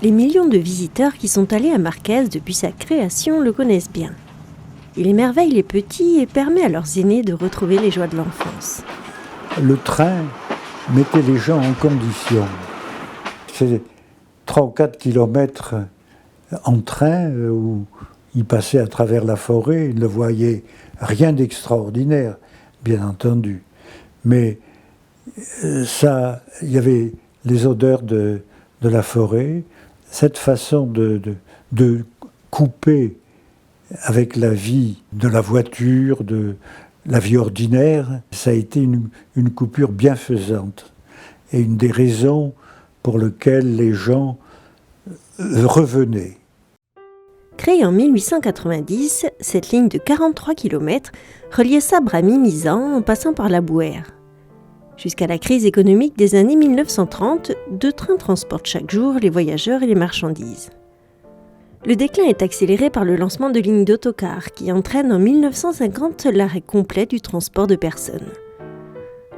Les millions de visiteurs qui sont allés à Marquès depuis sa création le connaissent bien. Il émerveille les petits et permet à leurs aînés de retrouver les joies de l'enfance. Le train mettait les gens en condition. C'est 3 ou 4 kilomètres en train où ils passaient à travers la forêt, ils ne voyaient rien d'extraordinaire, bien entendu. Mais ça, il y avait les odeurs de la forêt, cette façon de couper avec la vie de la voiture, de la vie ordinaire, ça a été une coupure bienfaisante et une des raisons pour lesquelles les gens revenaient. Créée en 1890, cette ligne de 43 km reliait Sabre à Mimizan en passant par la Bouère. Jusqu'à la crise économique des années 1930, 2 trains transportent chaque jour les voyageurs et les marchandises. Le déclin est accéléré par le lancement de lignes d'autocars qui entraînent en 1950 l'arrêt complet du transport de personnes.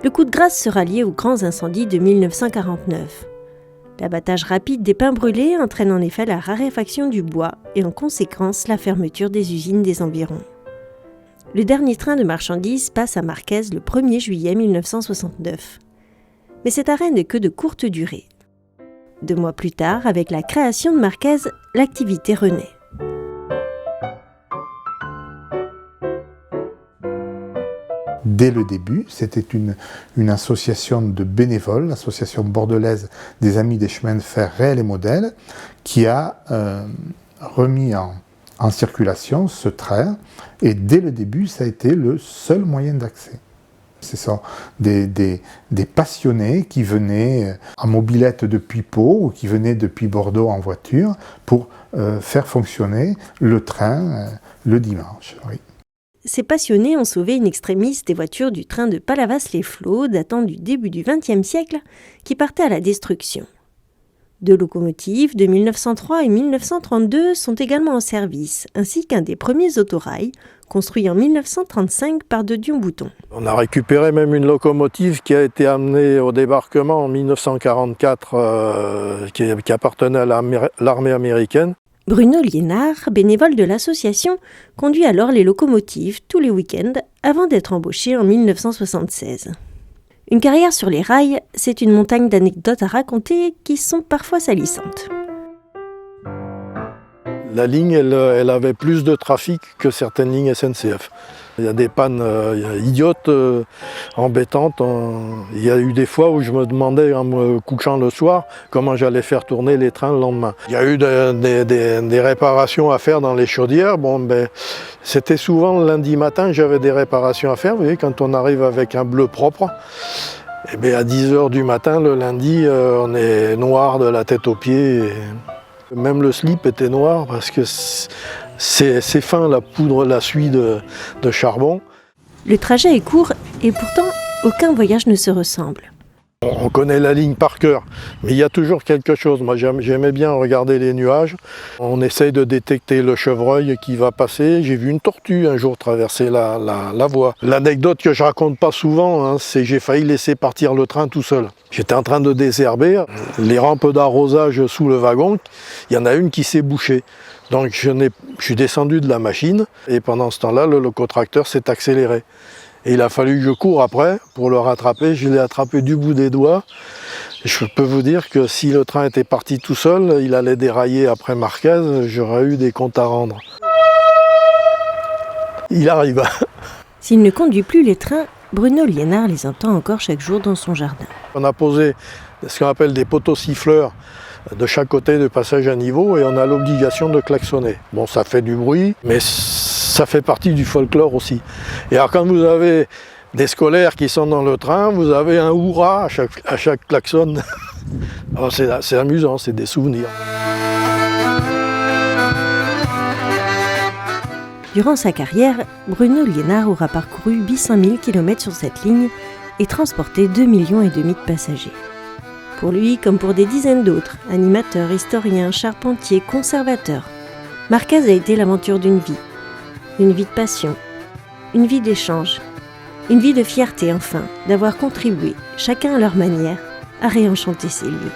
Le coup de grâce sera lié aux grands incendies de 1949. L'abattage rapide des pins brûlés entraîne en effet la raréfaction du bois et en conséquence la fermeture des usines des environs. Le dernier train de marchandises passe à Marquès le 1er juillet 1969. Mais cet arrêt n'est que de courte durée. 2 mois plus tard, avec la création de Marquès, l'activité renaît. Dès le début, c'était une association de bénévoles, l'association bordelaise des Amis des chemins de fer réels et modèles, qui a remis en circulation ce train, et dès le début, ça a été le seul moyen d'accès. Ce sont des passionnés qui venaient en mobilette depuis Pau ou qui venaient depuis Bordeaux en voiture pour faire fonctionner le train le dimanche. Oui. Ces passionnés ont sauvé in extremis des voitures du train de Palavas-les-Flots datant du début du XXe siècle qui partaient à la destruction. 2 locomotives de 1903 et 1932 sont également en service, ainsi qu'un des premiers autorails, construit en 1935 par de Dion-Bouton. On a récupéré même une locomotive qui a été amenée au débarquement en 1944, qui appartenait à l'armée américaine. Bruno Liénard, bénévole de l'association, conduit alors les locomotives tous les week-ends avant d'être embauché en 1976. Une carrière sur les rails, c'est une montagne d'anecdotes à raconter qui sont parfois salissantes. La ligne, elle avait plus de trafic que certaines lignes SNCF. Il y a des pannes idiotes, embêtantes. Il y a eu des fois où je me demandais, en me couchant le soir, comment j'allais faire tourner les trains le lendemain. Il y a eu des réparations à faire dans les chaudières. C'était souvent le lundi matin, j'avais des réparations à faire. Vous voyez, quand on arrive avec un bleu propre, à 10h du matin, le lundi, on est noir de la tête aux pieds. Même le slip était noir parce que c'est fin, la poudre la suie de charbon. Le trajet est court et pourtant, aucun voyage ne se ressemble. On connaît la ligne par cœur, mais il y a toujours quelque chose. Moi, j'aimais bien regarder les nuages. On essaye de détecter le chevreuil qui va passer. J'ai vu une tortue un jour traverser la voie. L'anecdote que je raconte pas souvent, c'est que j'ai failli laisser partir le train tout seul. J'étais en train de désherber. Les rampes d'arrosage sous le wagon, il y en a une qui s'est bouchée. Donc je suis descendu de la machine et pendant ce temps-là, le locotracteur s'est accéléré. Et il a fallu que je cours après pour le rattraper. Je l'ai attrapé du bout des doigts. Je peux vous dire que si le train était parti tout seul, il allait dérailler après Marquès, j'aurais eu des comptes à rendre. Il arrive. S'il ne conduit plus les trains, Bruno Liénard les entend encore chaque jour dans son jardin. On a posé ce qu'on appelle des poteaux siffleurs de chaque côté de passage à niveau et on a l'obligation de klaxonner. Bon, ça fait du bruit, mais ça fait partie du folklore aussi. Et alors quand vous avez des scolaires qui sont dans le train, vous avez un hurrah à chaque klaxon. Alors c'est amusant, c'est des souvenirs. Durant sa carrière, Bruno Liénard aura parcouru 800 000 km sur cette ligne et transporté 2,5 millions de passagers. Pour lui, comme pour des dizaines d'autres, animateurs, historiens, charpentiers, conservateurs, Marquès a été l'aventure d'une vie de passion, une vie d'échange, une vie de fierté enfin, d'avoir contribué, chacun à leur manière, à réenchanter ces lieux.